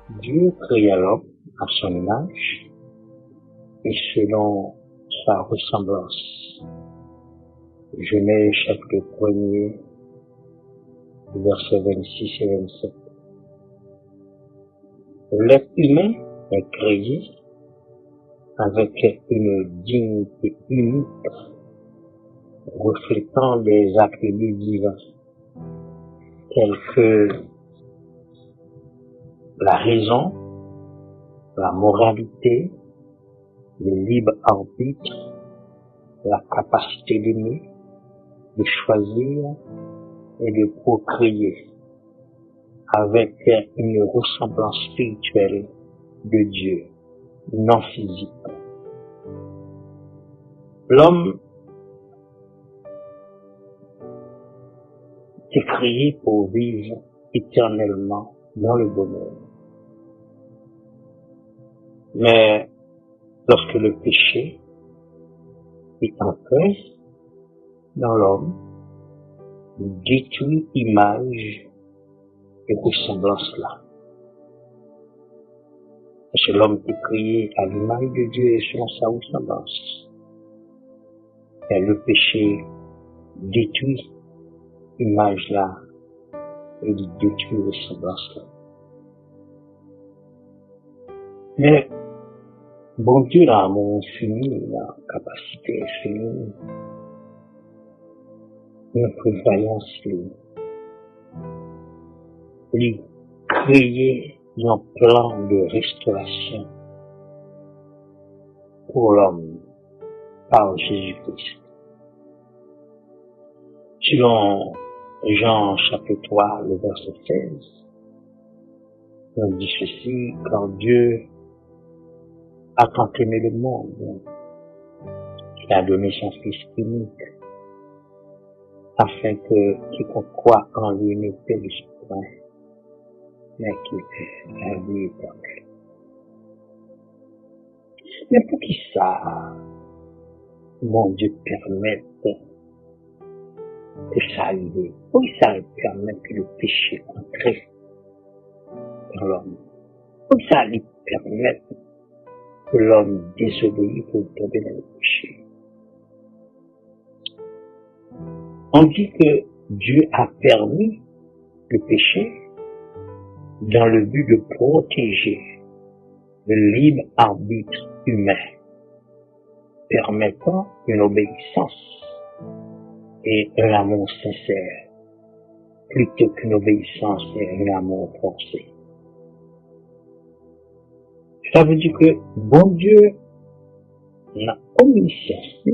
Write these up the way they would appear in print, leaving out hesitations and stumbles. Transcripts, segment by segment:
Dieu créa l'homme à son image et selon sa ressemblance. Genèse chapitre 1er, versets 26 et 27. L'être humain est créé avec une dignité unique, reflétant des attributs divins, tels que la raison, la moralité, le libre arbitre, la capacité d'aimer, de choisir et de procréer, avec une ressemblance spirituelle de Dieu, non physique. L'homme est créé pour vivre éternellement dans le bonheur. Mais lorsque le péché est entré dans l'homme, il détruit image et ressemblance là. Parce que l'homme est créé à l'image de Dieu et selon sa ressemblance. Et le péché détruit image là et il détruit ressemblance là. Mais bon Dieu là, mon infini, la capacité infinie, une prévoyance, lui créer un plan de restauration pour l'homme par Jésus-Christ. Selon Jean chapitre 3, le verset 16, on dit ceci: quand Dieu a tant aimé le monde, il a donné son Fils unique, afin que quiconque croit en lui ne périsse point, mais qu'il ait la vie éternelle. Mais pour qui ça, mon Dieu permette que ça arrive? Pour qui ça permet que le péché entre dans l'homme? Pour qui ça lui permet que l'homme désobéit pour tomber dans le péché? On dit que Dieu a permis le péché dans le but de protéger le libre arbitre humain, permettant une obéissance et un amour sincère, plutôt qu'une obéissance et un amour forcé. Ça veut dire que bon Dieu n'a omniscience,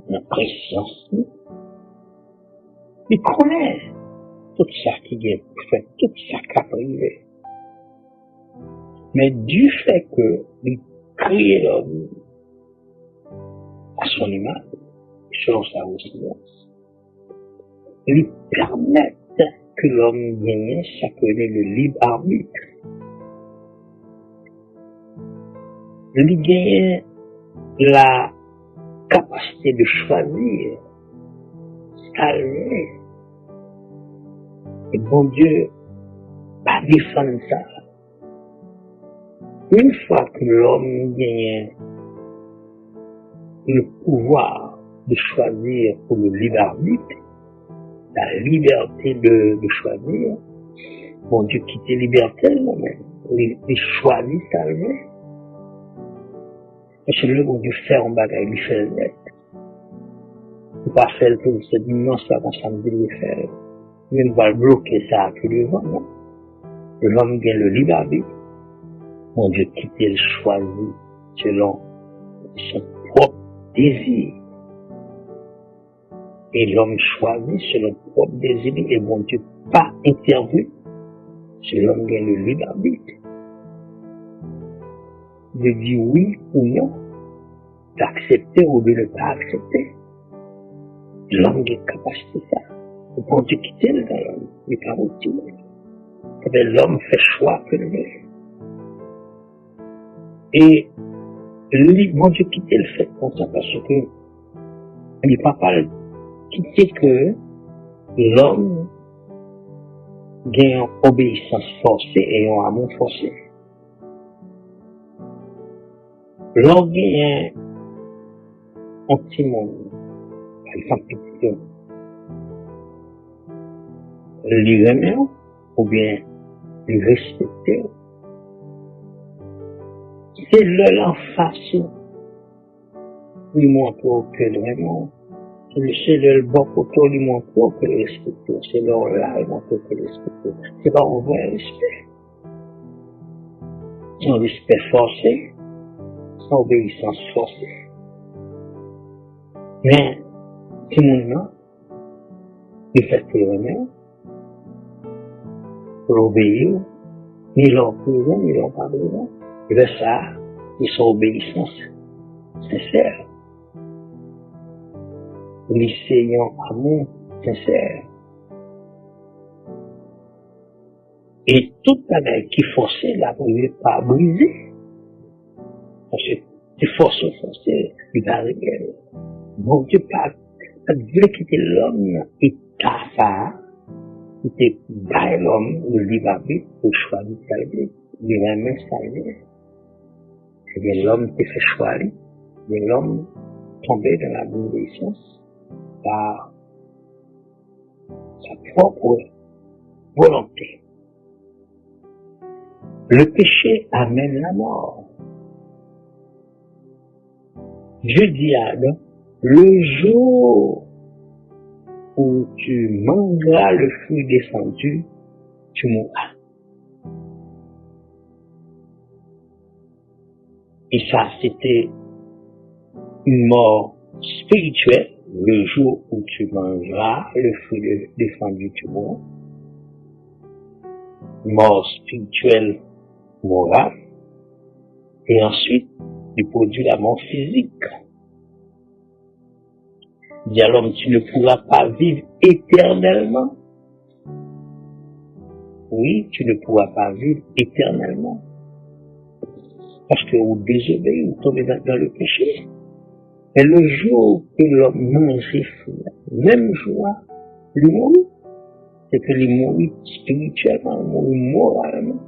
n'a préscience, il connaît tout ça qui est fait, tout ça qui a privé. Mais du fait que il crée l'homme à son image, selon sa ressemblance, lui permet que l'homme gagne ça connaît le libre arbitre. Il gagne la capacité de choisir, salver. Et bon Dieu va défendre ça. Une fois que l'homme gagne le pouvoir de choisir pour le libre arbitre, la liberté de choisir, bon Dieu quitte la liberté, il choisit sa vie. Et c'est le bon Dieu fait un bagage, il fait net. Il va faire le tout, c'est non, ça va s'en faire. Il va bloquer ça à tout devant, non? L'homme gagne le libre arbitre. Mon Dieu quitte le choisit selon son propre désir. Et l'homme choisit selon son propre désir et mon Dieu pas intervenu. Si l'homme gagne le libre arbitre. De dire oui ou non, d'accepter ou de ne pas accepter. L'homme a capacité ça. Et bon Dieu quitte le dans l'homme, il n'est pas motivé. L'homme fait choix que le veut. Et mon Dieu quitte le fait comme ça parce que il ne peut pas quitter que l'homme gagne une obéissance forcée et un amour forcé. L'on gagne un petit monde, par exemple, petit, les remet ou bien les respecter. C'est leur façon de montrer que vraiment, c'est le bon côté lui montrer que le respecter. C'est leur là, ils montrent que le respecter. C'est pas un vrai respect. C'est un respect forcé, c'est une obéissance forcée. Mais, tout le monde, il fait que remet, pour obéir, ni leur besoin, ni leur pas besoin. Et bien ça, ils sont obéissance sincère. Lycéen amour sincère. Et toute la vie qui forçait la privé pas briser. Parce que c'est forcé, il va arriver. Bon Dieu pas voulait quitter l'homme et ta ça, quitter l'homme, le libre arbitre, pour choisir sa vie. Il va même s'arriver. Eh bien, l'homme qui fait choisir, et l'homme tombé dans la désobéissance par sa propre volonté. Le péché amène la mort. Dieu dit à Adam, le jour où tu mangeras le fruit descendu, tu mourras. Et ça, c'était une mort spirituelle. Le jour où tu mangeras le fruit descendu, tu mourras. Mort spirituelle, morale. Et ensuite, il produit la mort physique. Il dit à l'homme, tu ne pourras pas vivre éternellement. Oui, tu ne pourras pas vivre éternellement. Parce que vous désobéissez, vous tombez dans le péché. Et le jour que l'homme mange même joie, il mourit. C'est que il mourit spirituellement, il mourit moralement.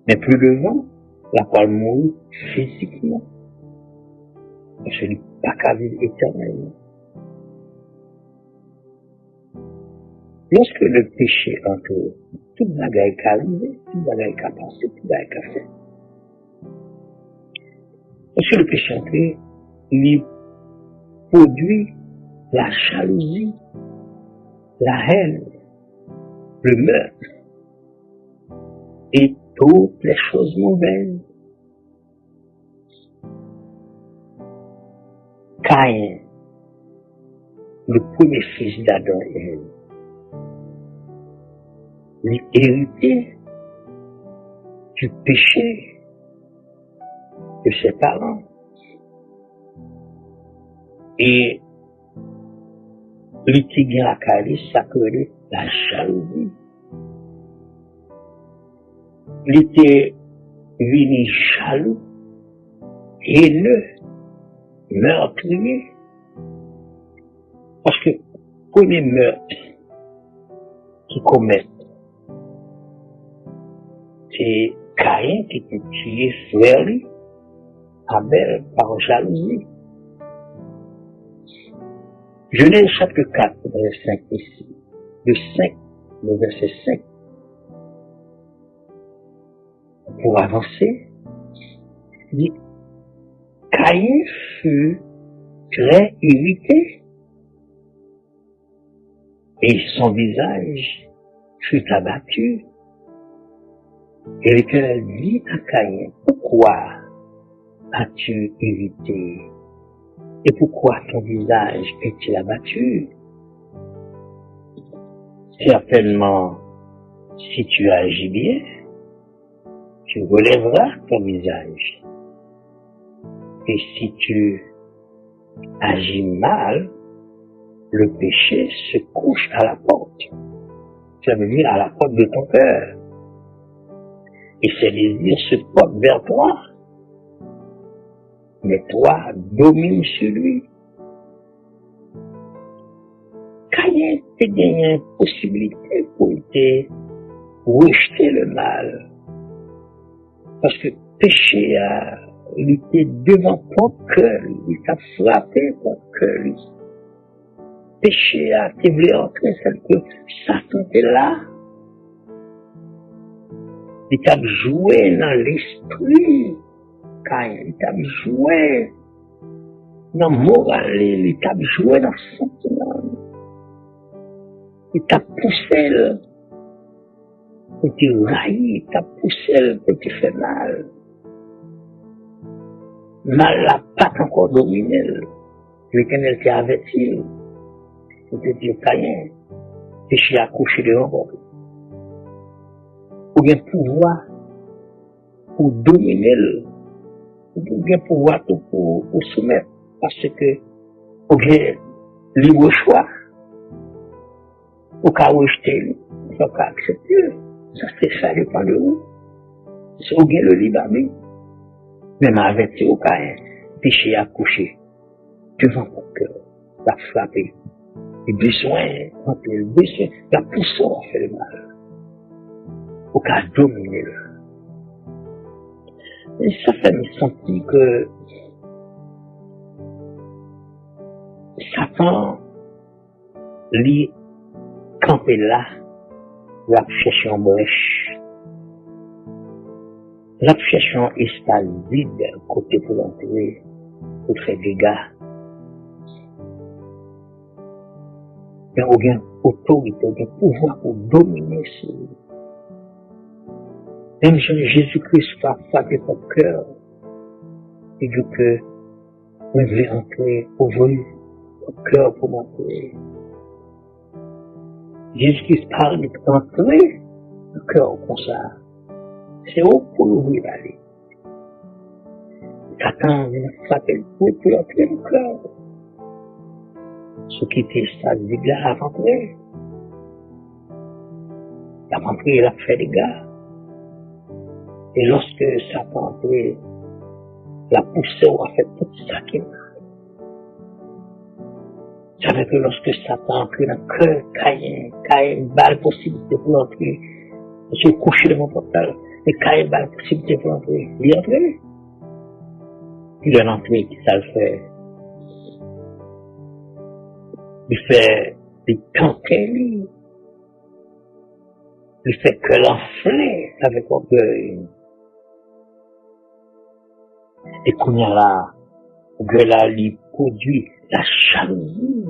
Mais plus devant, la parole mourit physiquement. Parce qu'il n'est pas qu'à vivre éternellement. Lorsque le péché entre, toute bagaille qu'a arrivé, toute bagaille qu'a passé, toute bagaille qu'a fait. Lorsque le péché entre, il produit la jalousie, la haine, le meurtre et toutes les choses mauvaises. Caïn, le premier fils d'Adam et Ève, lui hérité du péché de ses parents. Et lui qui vient à Cali s'appelait la jalousie. Il était venu jaloux, haineux, meurtrier. Parce que premier meurtre qui commet, c'est Caïn qui a tué frère lui, Abel, par jalousie. Genèse chapitre 4, verset 5 ici. Le verset 5. Pour avancer, il dit, Caïn fut très irrité et son visage fut abattu. Et l'Éternel dit à Caïn, pourquoi as-tu irrité? Et pourquoi ton visage est-il abattu? Certainement, si tu agis bien, tu relèveras ton visage. Et si tu agis mal, le péché se couche à la porte. Ça veut dire à la porte de ton cœur. Et ses désirs se portent vers toi. Mais toi, domine sur lui. Caïn te gagné une possibilité était rejeter le mal. Parce que péché il était devant ton cœur, il t'a frappé ton cœur. Péché tu voulais entrer, c'est que Satan était là. Il t'a joué dans l'esprit, il t'a joué dans le moral, il t'a joué dans le sentiment. Il t'a poussé pour te railler, il t'a poussé pour te faire mal. Mal n'a pas encore dominé. L'Éternel t'a averti. Il te dit, Caïn, péché à coucher devant toi. Ou bien pouvoir pour dominer, ou bien pouvoir pour soumettre. Parce que, ou bien libre choix, ou qu'à rejeter, ou qu'à accepter. Ça, c'est ça, dépend de vous. C'est ou bien le libre arbitre. Même avec au Caïn, péché à coucher devant ton cœur, t'as frappé. Les besoins, le besoin, la poussée à faire le mal. Au cas dominer. Et ça fait me sentir que Satan, lui, campé là, va chercher en brèche. La chercher un espace vide, côté pour entrer, pour faire des dégâts. Il y a aucune autorité, aucun pouvoir pour dominer sur lui. Même Jésus-Christ va frapper ton cœur. Il dit que vous devez entrer, ouvrir ton cœur pour m'entrer. Jésus-Christ parle d'entrer le cœur comme ça. C'est où pour l'ouvrir aller. Satan vient frapper le cœur pour entrer le cœur. Ce qui était ça, il a rentré. Il a rentré, il a fait des gars. Et lorsque Satan est entré, la poussée a fait tout ça qui est mal. Ça veut dire que lorsque Satan est entré dans le cœur, Caïn bat la possibilité pour l'entrer. Je suis couché devant mon portal, mais Caïn bat la possibilité pour l'entrer. Il est entré. Il est entré, qui ça le fait. Il fait des tentelles. Il fait que l'enfler avec orgueil. Et qu'on y a là, orgueil là, il produit la jalousie.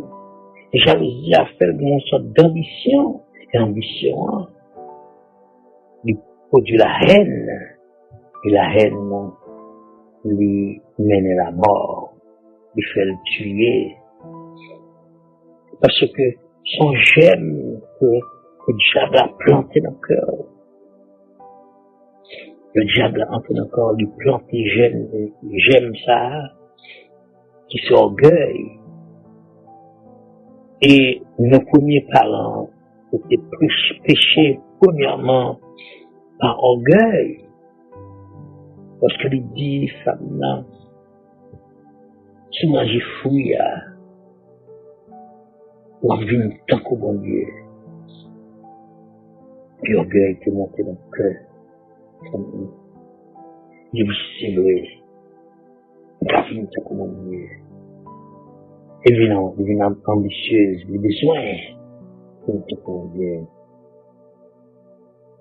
Et jalousie a fait une sorte d'ambition. Et ambition, il produit la haine. Et la haine, lui mène à la mort. Il fait le tuer. Parce que son gemme que le diable a planté dans le cœur. Le diable a entré dans le cœur, lui planté gemme ça, qui s'orgueille. Et nos premiers parents étaient péchés premièrement par orgueil. Parce que lui dit, femme là, tu manges fruit, pour vivre tant qu'au bon Dieu. Puis l'orgueil était monté dans le cœur. Je vous célébrer. Pour vivre tant qu'au bon Dieu. Évidemment, ambitieuse, les besoins pour tant qu'au bon Dieu.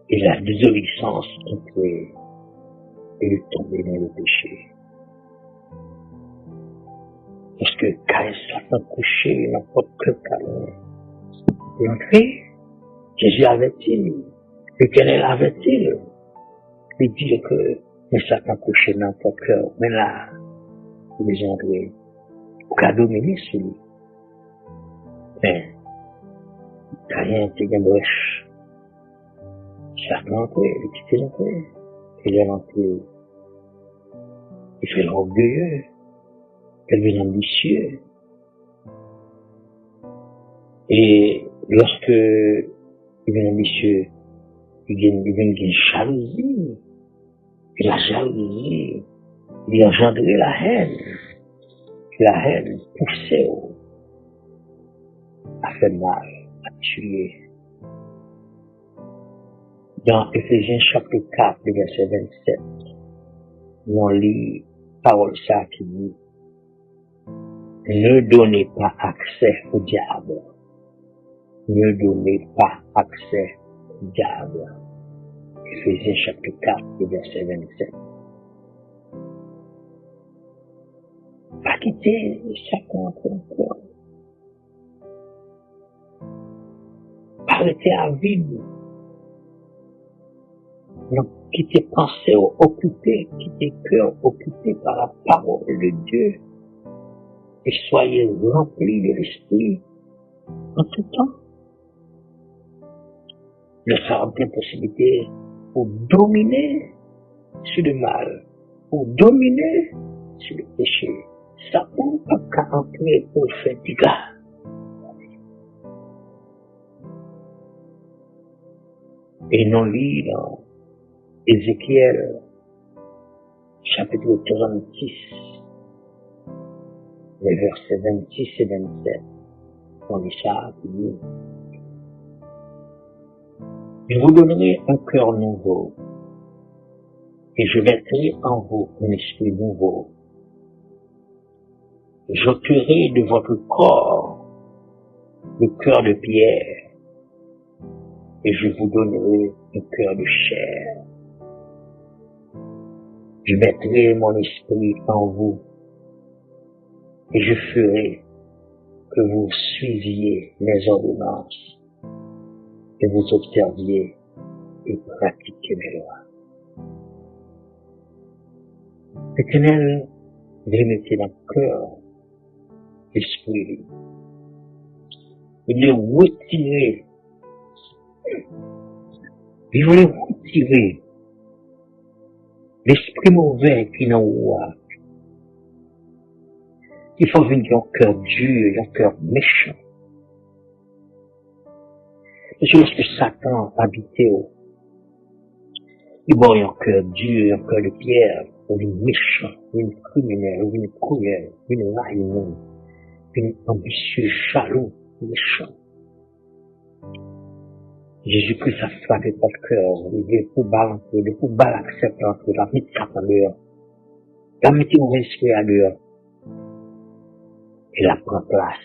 Et la désobéissance entrée et le tomber dans le péché. Parce que quand Satan couché, n'importe quel câlin, et entrer, Jésus avait-il, l'Éternel avait-il, il dit que, mais Satan couché dans ton cœur, mais là, il est entré, au cas dominer sur lui. Mais, rien n'était bien brèche. Satan entré, il était entré, il est entré, il fait l'orgueilleux. Elle devient ambitieux. Et lorsque il devient ambitieux, il devient une jalousie. Et la jalousie, il engendrait la haine. Et la haine poussait à faire mal, à tuer. Dans Ephésiens chapitre 4, verset 27, on lit parole ça qui dit, ne donnez pas accès au diable. Ne donnez pas accès au diable. Ephésiens chapitre 4, verset 27. Pas quitter chacun son cœur. Pas arrêter à vivre. Donc, quitter pensée occupée, quitter cœur occupé par la parole de Dieu. Et soyez remplis de l'esprit en tout temps. Le sort des possibilités pour dominer sur le mal, pour dominer sur le péché. Satan n'a qu'à entrer pour faire du gars. Et nous lit dans Ézéchiel, chapitre 36, les versets 26 et 27. On lit ça, dit, je vous donnerai un cœur nouveau, et je mettrai en vous un esprit nouveau. J'ôterai de votre corps le cœur de pierre, et je vous donnerai un cœur de chair. Je mettrai mon esprit en vous, et je ferai que vous suiviez mes ordonnances, et vous observiez et pratiquiez mes lois. L'Éternel veut mettre dans le cœur l'esprit. Il veut retirer. Il veut retirer l'esprit mauvais qui n'a pas. Il faut venir un cœur dur, un cœur méchant. Et lorsque Satan habitait, il voit un cœur dur, un cœur de pierre, une méchant, une criminel, une cruelle, une railleuse, une ambitieux, jaloux, méchant. Jésus-Christ a frappé votre cœur, il est pour balancer, il est pour accepter entre la vie de Satan dehors. La mettez au esprit à dehors. Et la prend place.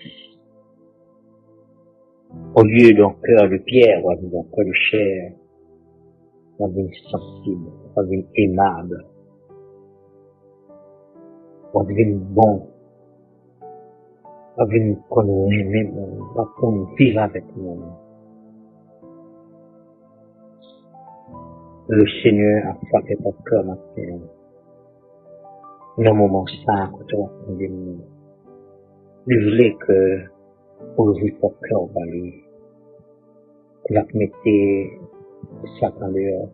Au lieu d'un cœur de pierre, on a un cœur de chair, on a sensible, on a aimable, on devient bon, on devient qu'on aime, on vivre avec nous. Le Seigneur a frappé votre cœur maintenant. Dans le moment ça, quand on va prendre nous. Il voulait que, pour ouvrir votre cœur, la mettez Satan dehors,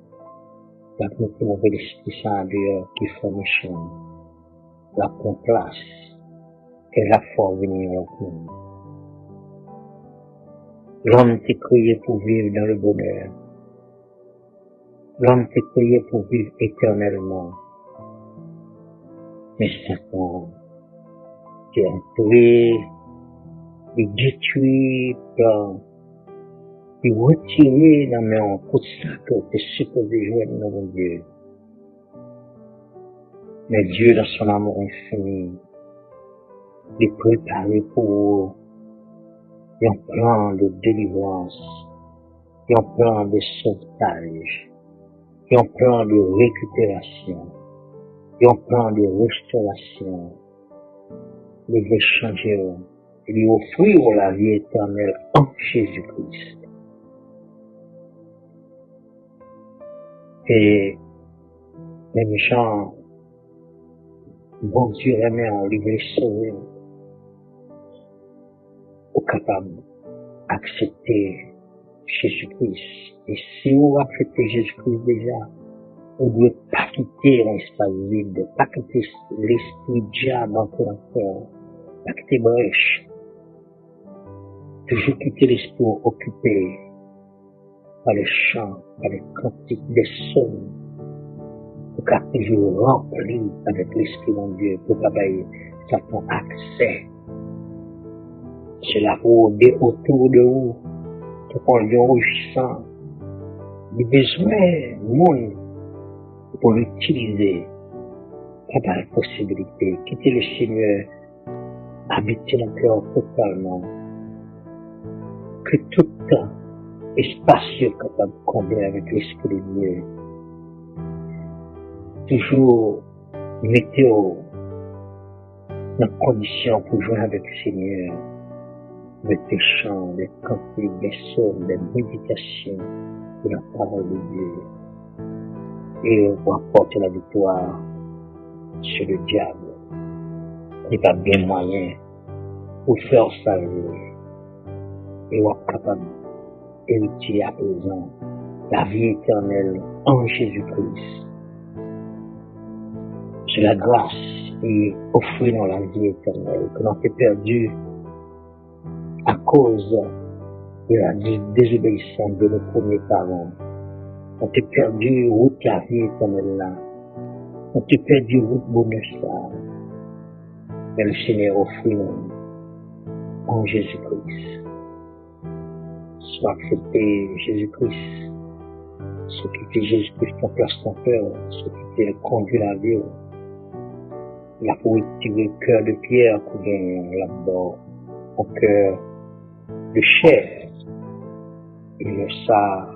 la mettez mauvais esprit ça dehors, qui fait méchant, la prend place, et la foi venir avec nous. L'homme t'est créé pour vivre dans le bonheur. L'homme t'est créé pour vivre éternellement. Mais Satan, t'est entré, il détruit, il retire dans mes tout ça que t'es supposé jouer dans mon Dieu. Mais Dieu, dans son amour infini, il est préparé pour un plan de délivrance, un plan de sauvetage, un plan de récupération, un plan de restauration. Il veut changer, il lui offrir la vie éternelle en Jésus-Christ. Et les méchants, bon Dieu remet en lui veut sauver, ou capable d'accepter Jésus-Christ. Et si vous acceptez Jésus-Christ déjà, vous ne devez pas quitter l'espace vide, pas quitter l'esprit diable encore encore, pas quitter brèche, toujours quitter l'esprit occupé par les chants, par les cantiques, des psaumes, pour qu'à toujours rempli avec l'esprit de Dieu, pour qu'à Satan accès. C'est la rôder autour de vous, pour qu'on le enrichissant, Il besoin du monde pour utiliser la possibilité, quitter le Seigneur, habiter dans le cœur totalement, que tout temps, espacieux capable de combler avec l'Esprit de Dieu. Toujours mettez-vous dans condition pour jouer avec le Seigneur, avec des chants, des cantiques, des psaumes, des méditations de la parole de Dieu. Et pour apporter la victoire sur le diable. Il n'y a pas bien moyen pour faire saluer. Et on est capable d'hériter à présent la vie éternelle en Jésus-Christ. C'est la grâce et offrir-nous la vie éternelle que l'on fait perdu à cause de la désobéissance de nos premiers parents. On t'a perdu route la vie éternelle là. On t'a perdu route bonheur ça. Mais le Seigneur offre nous en Jésus-Christ. Soit accepter Jésus-Christ. Soit quitter Jésus-Christ ton place ton cœur. Soit quitter conduire la vie. Il a pour retirer le cœur de pierre pour gagner là-dedans. Au cœur de chair. Et le ça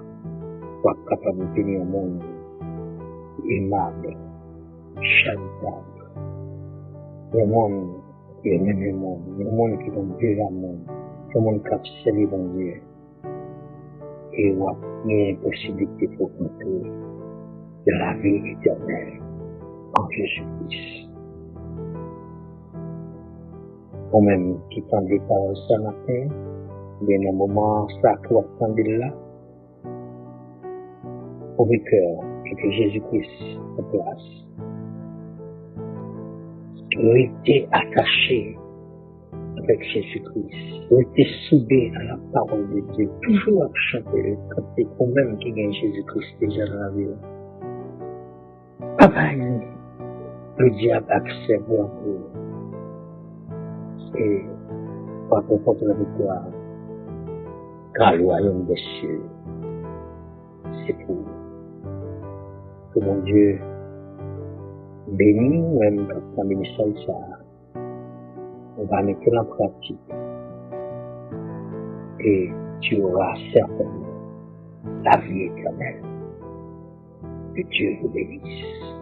soit capable de tenir un monde aimable, charitable. Un monde qui est même le monde. Un monde qui donne Dieu à monde. Un monde qui a servi dans Dieu. Et il y a une possibilité pour conclure de la vie éternelle en Jésus-Christ. Ou même qui tendait par ce matin, bien un moment sacré attendez là, au cœur, que Jésus-Christ en place. Rester attaché avec Jésus-Christ, rester soudé à la parole de Dieu, toujours à chanter le cantique, ou même qui gagne Jésus-Christ déjà dans la vie. Papa, le diable accepte un peu. Et pas comporter la victoire, car le royaume des cieux, c'est pour que mon Dieu bénisse, même quand on ministère ça, on va mettre en pratique et tu auras certainement la vie éternelle. Que Dieu vous bénisse.